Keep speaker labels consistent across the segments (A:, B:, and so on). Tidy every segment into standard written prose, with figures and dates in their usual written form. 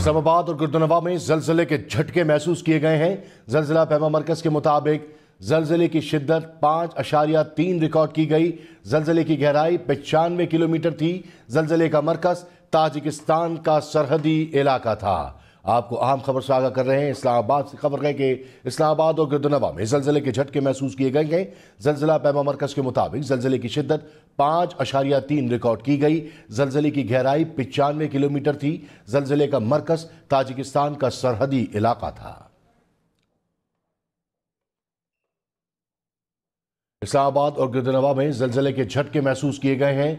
A: इस्लामाबाद और गुर्दनवा में जलजले के झटके महसूस किए गए हैं। जलजिला पैमा मरकज के मुताबिक जलजले की शिद्दत 5.3 रिकॉर्ड की गई। जलजले की गहराई 95 किलोमीटर थी। जलजले का मरकज ताजिकिस्तान का सरहदी इलाका था। आपको अहम खबर से आगाह कर रहे हैं। इस्लामाबाद से खबर है कि इस्लामाबाद और गुर्दनवा में जलजले के झटके महसूस किए गए हैं। जलजिला पैमा मरकज के मुताबिक जलजले की शिद्दत 5.3 रिकॉर्ड की गई। जलजले की गहराई 95 किलोमीटर थी। जलजले का मरकज ताजिकिस्तान का सरहदी इलाका था। इस्लामाबाद और गुर्दनवा में जलजले के झटके महसूस किए गए हैं।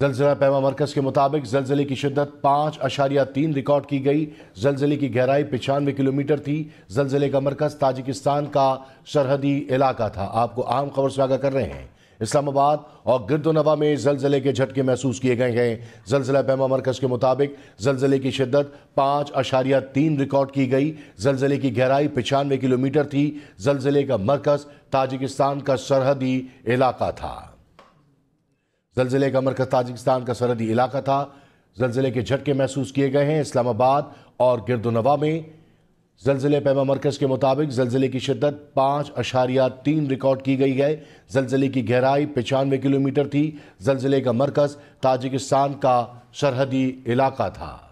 A: जलजिला पैमा मरकज के मुताबिक जलजले की शिद्दत 5.3 रिकॉर्ड की गई। जलजले की गहराई 95 किलोमीटर थी। जलजले का मरकज ताजिकिस्तान का सरहदी इलाका था। आपको अहम खबर से आगाह कर रहे हैं। इस्लामाबाद और गुर्दनवा में जलजले के झटके महसूस किए गए हैं। जलजिला पैमा मरकज के मुताबिक जलजले की शिद्दत 5.3 रिकॉर्ड की गई। जलजले की गहराई 95 किलोमीटर थी। जलजले का मरकज ताजिकिस्तान का सरहदी इलाका था। जलजिले का मरकज ताजिकिस्तान का सरहदी इलाका था। जलजिले के झटके महसूस किए गए हैं। इस्लामाबाद और गुर्दनवा में जलजिले पैमा मरकज के मुताबिक जलजिले की शिद्दत 5.3 रिकॉर्ड की गई है। जलजिले की गहराई 95 किलोमीटर थी। जलजिले का मरकज ताजिकिस्तान का सरहदी इलाका था।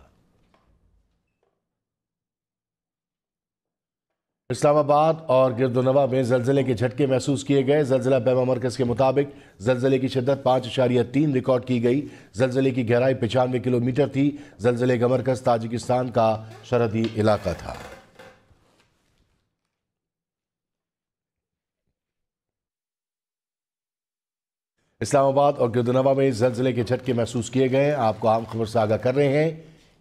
A: इस्लामाबाद और गुर्दनवा में जलजिले के झटके महसूस किए गए। जलजिला पैमा मरकज के मुताबिक जलजिले की शिद्दत 5.3 रिकॉर्ड की गई। जलजिले की गहराई 95 किलोमीटर थी। जलजिले का मरकज ताजिकिस्तान का सरहदी इलाका था। इस्लामाबाद और गुर्दनवा में जलजिले के झटके महसूस किए गए। आपको आम खबर से आगाह कर रहे हैं।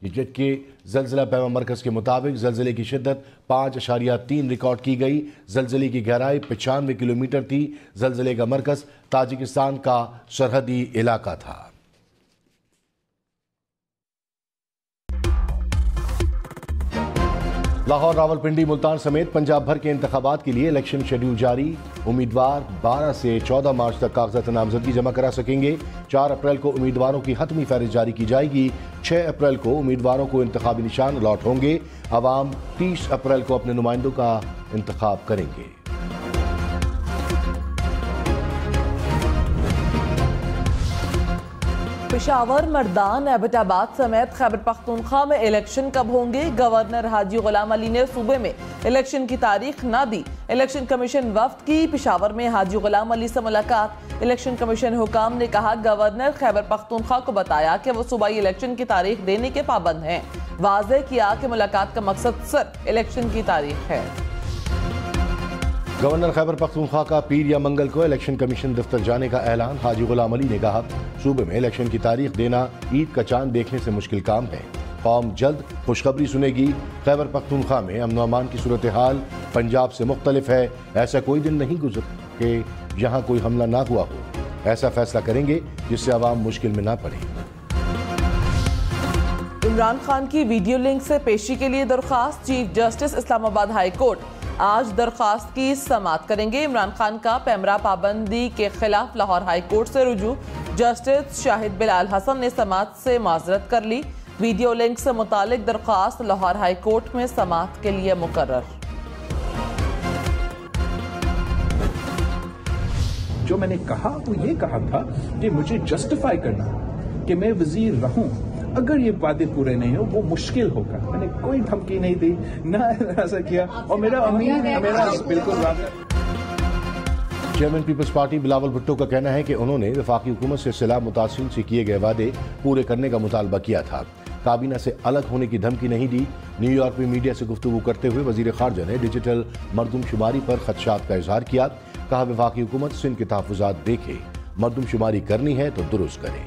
A: ये झटके जलजिला पैमा मरकज के मुताबिक जलजिले की शिद्दत 5.3 रिकॉर्ड की गई। जलजिले की गहराई 95 किलोमीटर थी। जलजिले का मरकज ताजिकिस्तान का सरहदी इलाका था। लाहौर, रावलपिंडी, मुल्तान समेत पंजाब भर के इंतखाबात के लिए इलेक्शन शेड्यूल जारी। उम्मीदवार 12 से 14 मार्च तक कागजात नामजदगी जमा करा सकेंगे। 4 अप्रैल को उम्मीदवारों की हतमी फहरिस्त जारी की जाएगी। 6 अप्रैल को उम्मीदवारों को इंतखाबी निशान अलॉट होंगे। अवाम 30 अप्रैल को अपने नुमाइंदों का इंतखाब करेंगे।
B: पेशावर, मर्दान, एबटाबाद समेत खैबर पख्तूनख्वा में इलेक्शन कब होंगे? गवर्नर हाजी गुलाम अली ने सूबे में इलेक्शन की तारीख ना दी। इलेक्शन कमीशन वफ्द की पेशावर में हाजी गुलाम अली से मुलाकात। इलेक्शन कमीशन हुकाम ने कहा गवर्नर खैबर पख्तूनख्वा को बताया कि वो सूबाई इलेक्शन की तारीख देने के पाबंद हैं। वाज़ेह किया कि मुलाकात का मकसद सिर्फ इलेक्शन की तारीख है।
A: गवर्नर खैबर पख्तूनख्वा का पीर या मंगल को इलेक्शन कमीशन दफ्तर जाने का ऐलान। हाजी गुलाम अली ने कहा सूबे में इलेक्शन की तारीख देना ईद का चांद देखने से मुश्किल काम है। कौम जल्द खुशखबरी सुनेगी। खैबर पख्तूनख्वा में अमन अमान की सूरत हाल पंजाब से मुख्तलिफ है। ऐसा कोई दिन नहीं गुजर के यहाँ कोई हमला ना हुआ हो। ऐसा फैसला करेंगे जिससे आवाम मुश्किल में ना पड़े।
B: इमरान खान की वीडियो लिंक से पेशी के लिए दरख्वास्त। Chief justice Islamabad high court आज दरख्वास्त की समाअत करेंगे। इमरान खान का पैमरा पाबंदी के खिलाफ लाहौर हाई कोर्ट से रुजू। जस्टिस शाहिद बिलाल हसन ने समाअत से माजरत कर ली। वीडियो लिंक से मुतालिक दरख्वास्त लाहौर हाई कोर्ट में समाअत के लिए मुकर्रर।
C: जो मैंने कहा वो ये कहा था कि मुझे जस्टिफाई करना कि मैं वजीर रहूं। अगर ये वादे पूरे नहीं हो वो मुश्किल होगा। मैंने कोई धमकी नहीं दी, ना ऐसा किया और मेरा बिल्कुल
A: चेयरमैन पीपल्स पार्टी बिलावल भुट्टो का कहना है कि उन्होंने वफाकी हुकूमत से सिला मुतासिरीन से किए गए वादे पूरे करने का मुतालबा किया था। काबीना से अलग होने की धमकी नहीं दी। न्यूयॉर्क में मीडिया से गुफ्तगू करते हुए वजीर खारजा ने डिजिटल मरदमशुमारी पर खदशात का इजहार किया। कहा वफाकी हुकूमत सिंध के तहफुजात देखे, मरदमशुमारी करनी है तो दुरुस्त करे।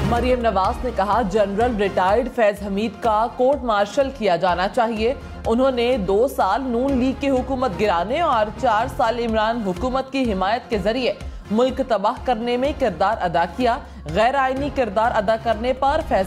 B: मरियम नवाज ने कहा जनरल रिटायर्ड फैज हमीद का कोर्ट मार्शल किया जाना चाहिए। उन्होंने 2 साल नून लीग की हुकूमत गिराने और 4 साल इमरान हुकूमत की हिमायत के जरिए मुल्क तबाह करने में किरदार अदा किया। गैर आईनी किरदार अदा करने पर फैज